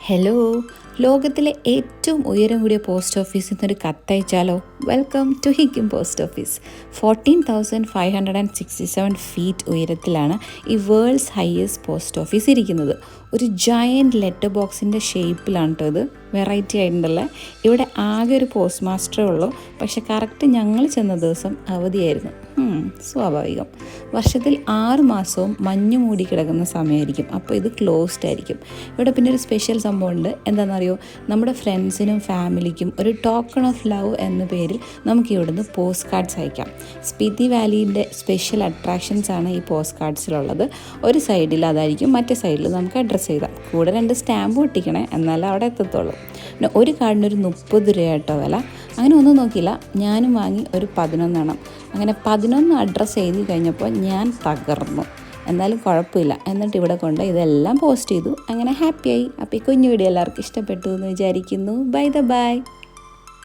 Hello, ലോകത്തിലെ ഏറ്റവും ഉയരം കൂടിയ പോസ്റ്റ് ഓഫീസിൽ നിന്നൊരു കത്തയച്ചാലോ? Welcome to Hikkim post office. 14,567 feet ഉയരത്തിലാണ് ഈ വേൾഡ്സ് ഹയസ്റ്റ് പോസ്റ്റ് ഓഫീസ് ഇരിക്കുന്നത്. ഒരു ജയൻറ്റ് ലെറ്റർ ബോക്സിൻ്റെ ഷേപ്പിലാണ് കേട്ടോ ഇത്. വെറൈറ്റി ആയിട്ടുണ്ടല്ലേ. ഇവിടെ ആകെ ഒരു പോസ്റ്റ് മാസ്റ്ററേ ഉള്ളൂ. പക്ഷെ കറക്റ്റ് ഞങ്ങൾ ചെന്ന ദിവസം അവധിയായിരുന്നു. സ്വാഭാവികം. വർഷത്തിൽ 6 മാസവും മഞ്ഞ് മൂടി കിടക്കുന്ന സമയമായിരിക്കും. അപ്പോൾ ഇത് ക്ലോസ്ഡ് ആയിരിക്കും. ഇവിടെ പിന്നെ ഒരു സ്പെഷ്യൽ സംഭവമുണ്ട്. എന്താണെന്നറിയോ? നമ്മുടെ ഫ്രണ്ട്സിനും ഫാമിലിക്കും ഒരു ടോക്കൺ ഓഫ് ലവ് എന്ന പേരിൽ നമുക്ക് ഇവിടുന്ന് പോസ്റ്റ് കാർഡ്സ് അയക്കാം. സ്പിതി വാലിൻ്റെ സ്പെഷ്യൽ അട്രാക്ഷൻസ് ആണ് ഈ പോസ്റ്റ് കാർഡ്സിലുള്ളത്. ഒരു സൈഡിൽ അതായിരിക്കും, മറ്റേ സൈഡിൽ നമുക്ക് അഡ്രസ്സ് ചെയ്താം. കൂടെ 2 സ്റ്റാമ്പ് ഒട്ടിക്കണേ, എന്നാലേ അവിടെ എത്തത്തുള്ളൂ. പിന്നെ ഒരു കാർഡിന് ഒരു 30 രൂപ കേട്ടോ വില. അങ്ങനെ ഒന്നും നോക്കിയില്ല, ഞാനും വാങ്ങി ഒരു 11 എണ്ണം. അങ്ങനെ 11 അഡ്രസ്സ് എഴുതി കഴിഞ്ഞപ്പോൾ ഞാൻ തകർന്നു. എന്നാലും കുഴപ്പമില്ല. എന്നിട്ട് ഇവിടെ കൊണ്ട് ഇതെല്ലാം പോസ്റ്റ് ചെയ്തു. അങ്ങനെ ഹാപ്പിയായി. അപ്പോൾ ഈ കുഞ്ഞു വീഡിയോ എല്ലാവർക്കും ഇഷ്ടപ്പെട്ടു എന്ന് വിചാരിക്കുന്നു. ബൈ.